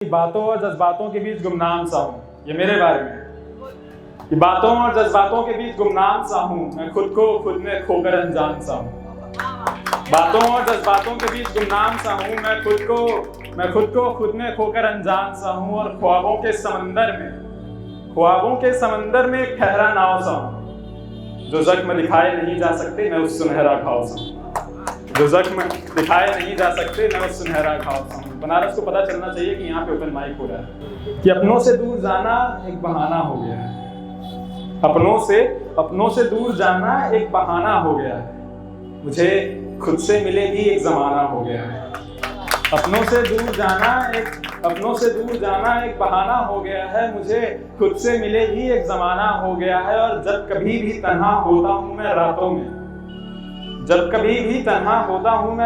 बातों और जज्बातों के बीच गुमनाम सा हूँ। ये मेरे बारे में है कि बातों और जज्बातों के बीच गुमनाम सा हूँ, मैं खुद को खुद में खोकर अनजान सा हूँ। बातों और जज्बातों के बीच गुमनाम सा हूँ, मैं खुद को खुद में खोकर अनजान सा हूँ। और ख्वाबों के समंदर में एक ठहरा नाव सा हूँ। जो जख्म दिखाए नहीं जा सकते, मैं उस सुनहरा घाव सा हूँ। जो जख्म दिखाए नहीं जा सकते, मैं उस सुनहरा घाव सा हूँ। बनारस को पता चलना चाहिए कि यहाँ पे ओपन माइक हो रहा है कि अपनों से दूर जाना एक बहाना हो गया है। अपनों से दूर जाना एक बहाना हो गया है। मुझे खुद से मिले भी एक जमाना हो गया है। अपनों से दूर जाना एक बहाना हो गया है। मुझे खुद से मिले भी एक जमाना हो गया है। और जब कभी भी तन्हा होता हूँ मैं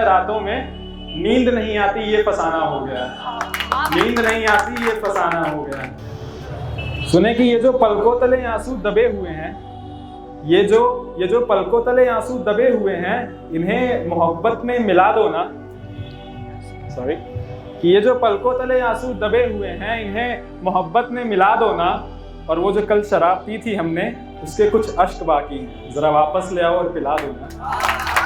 रातों में, नींद नहीं आती ये फसाना हो गया है। सुने कि ये जो पलकों तले आंसू दबे हुए हैं, ये जो पलकों तले आंसू दबे हुए हैं, इन्हें मोहब्बत में मिला दो ना। कि ये जो पलकों तले आंसू दबे हुए हैं, इन्हें मोहब्बत में मिला दो ना। और वो जो कल शराब पी थी हमने, उसके कुछ अश्क बाकी हैं, जरा वापस ले आओ और पिला दो ना।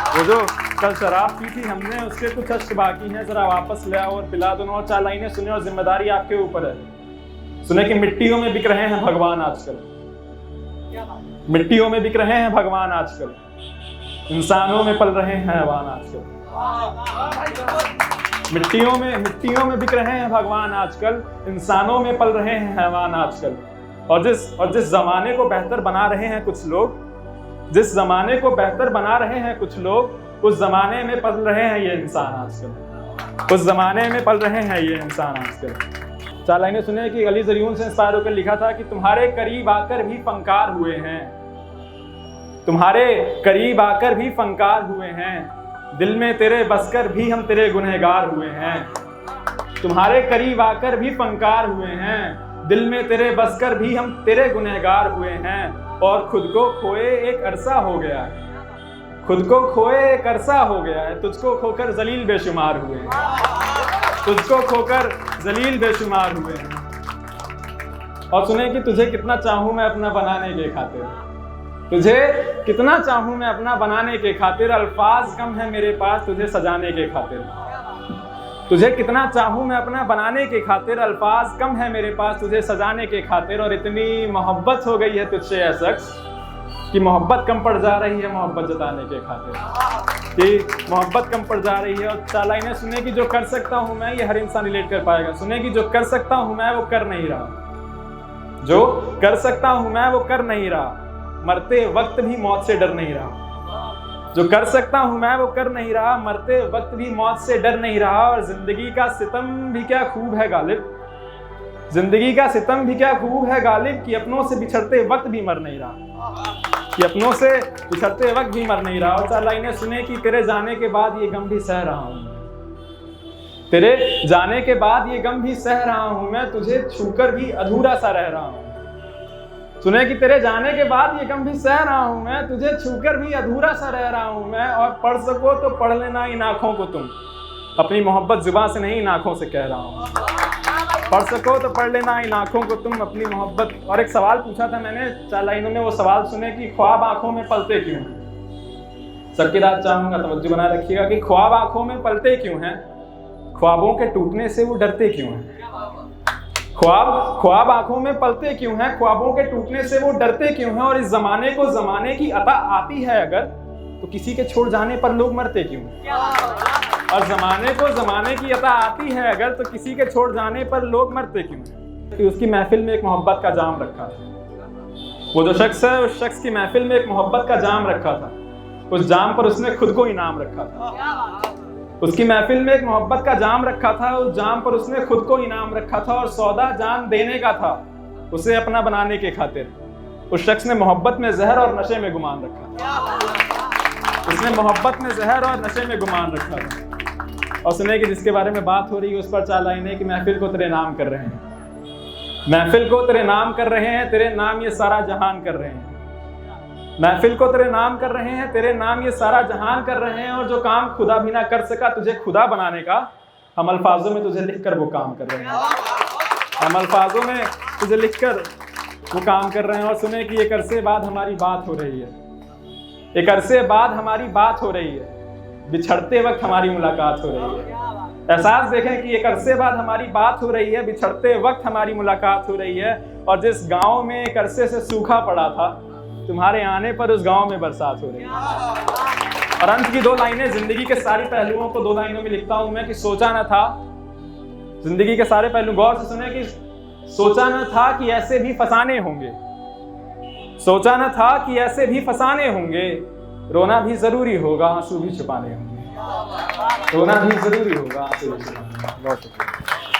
वो जो कल शराब पी थी हमने, उसके कुछ अश्क बाकी हैं, जरा वापस ले आओ और पिला दो ना। और 4 लाइनें सुने और जिम्मेदारी आपके ऊपर है। सुने कि मिट्टियों में बिक रहे हैं भगवान आजकल, मिट्टियों में बिक रहे हैं भगवान आजकल, इंसानों में पल रहे हैं हैवान आजकल। मिट्टियों में बिक रहे हैं भगवान आजकल, इंसानों में पल रहे हैं हैवान आजकल। और जिस जमाने को बेहतर बना रहे हैं कुछ लोग, उस जमाने में पल रहे हैं ये इंसान आजकल। 4 लाइनें सुने कि अली ज़रियून से इंस्पायर होकर लिखा था कि तुम्हारे करीब आकर भी फंकार हुए हैं, दिल में तेरे बसकर भी हम तेरे गुनहगार हुए हैं। तुम्हारे करीब आकर भी फंकार हुए हैं, दिल में तेरे बसकर भी हम तेरे गुनहगार हुए हैं। और खुद को खोए एक अरसा हो गया है, तुझको खोकर जलील बेशुमार हुए हैं। और सुने कि तुझे कितना चाहूं मैं अपना बनाने के खातिर, अल्फाज कम है मेरे पास तुझे सजाने के खातिर। तुझे कितना चाहूं मैं अपना बनाने के खातिर, अल्फाज कम है मेरे पास तुझे सजाने के खातिर। और इतनी मोहब्बत हो गई है तुझसे ऐ शख्स कि मोहब्बत कम पड़ जा रही है मोहब्बत जताने के खातिर, और 4 लाइनें सुने कि जो कर सकता हूं मैं, ये हर इंसान रिलेट कर पाएगा। सुने कि जो कर सकता हूं मैं वो कर नहीं रहा, मरते वक्त भी मौत से डर नहीं रहा। जो कर सकता हूं मैं वो कर नहीं रहा, मरते वक्त भी मौत से डर नहीं रहा। और जिंदगी का सितम भी क्या खूब है गालिब, कि अपनों से बिछड़ते वक्त भी मर नहीं रहा। और 4 लाइनें सुने कि तेरे जाने के बाद ये गम भी सह रहा हूं मैं, तुझे छूकर भी अधूरा सा रह रहा हूं। सुने कि तेरे जाने के बाद ये गम भी सह रहा हूं मैं, तुझे छूकर भी अधूरा सा रह रहा हूं मैं। और पढ़ सको तो पढ़ लेना इन आंखों को तुम, अपनी मोहब्बत जुबान से नहीं इन आंखों से कह रहा हूं। पढ़ सको तो पढ़ लेना इन आंखों को तुम, अपनी मोहब्बत। और एक सवाल पूछा था मैंने 4 लाइनों में, वो सवाल सुने कि ख्वाब आंखों में पलते क्यों हैं। सबकी रात चाहूंगा तवज्जो बनाए रखिएगा कि ख्वाब आंखों में पलते क्यों हैं, ख्वाबों के टूटने से वो डरते क्यों हैं। ख्वाब आंखों में पलते क्यों हैं, ख्वाबों के टूटने से वो डरते क्यों हैं। और इस जमाने को जमाने की अता आती है अगर, तो किसी के छोड़ जाने पर लोग मरते क्यों हैं। और जमाने को जमाने की अता आती है अगर, तो किसी के छोड़ जाने पर लोग मरते क्यों हैं। कि उसकी महफिल में एक मोहब्बत का जाम रखा था। वो जो शख्स है, उस शख्स की महफिल में एक मोहब्बत का जाम रखा था। उस जाम पर उसने खुद को इनाम रखा था। उसकी महफिल में एक मोहब्बत का जाम रखा था, उस जाम पर उसने खुद को इनाम रखा था। और सौदा जान देने का था उसे अपना बनाने के खातिर। उस शख्स ने मोहब्बत में जहर और नशे में गुमान रखा था। और सुने कि जिसके बारे में बात हो रही है उस पर 4 लाइनें कि महफिल को तेरे नाम कर रहे हैं, तेरे नाम ये सारा जहान कर रहे हैं। महफिल को तेरे नाम कर रहे हैं, और जो काम खुदा भी ना कर सका तुझे खुदा बनाने का, हम अल्फाजों में तुझे लिखकर वो काम कर रहे हैं, हम अल्फाजों में तुझे लिखकर वो काम कर रहे हैं। और सुने कि एक अरसे बाद हमारी बात हो रही है, एक अरसे बाद हमारी बात हो रही है, बिछड़ते वक्त हमारी मुलाकात हो रही है। एहसास देखें कि एक अरसे बाद हमारी बात हो रही है, बिछड़ते वक्त हमारी मुलाकात हो रही है। और जिस गांव में एक अरसे से सूखा पड़ा था, तुम्हारे आने पर उस गांव में बरसात हो रही है। और अंत की 2 लाइनें, जिंदगी के सारे पहलुओं को 2 लाइनों में लिखता हूं मैं कि सोचा न था, जिंदगी के सारे पहलू गौर से सुने कि सोचा न था कि ऐसे भी फसाने होंगे, सोचा न था कि ऐसे भी फसाने होंगे, रोना भी जरूरी होगा, आंसू भी छुपाने होंगे, रोना भी जरूरी होगा, आंसू भी छुपाने होंगे। बहुत शुक्रिया।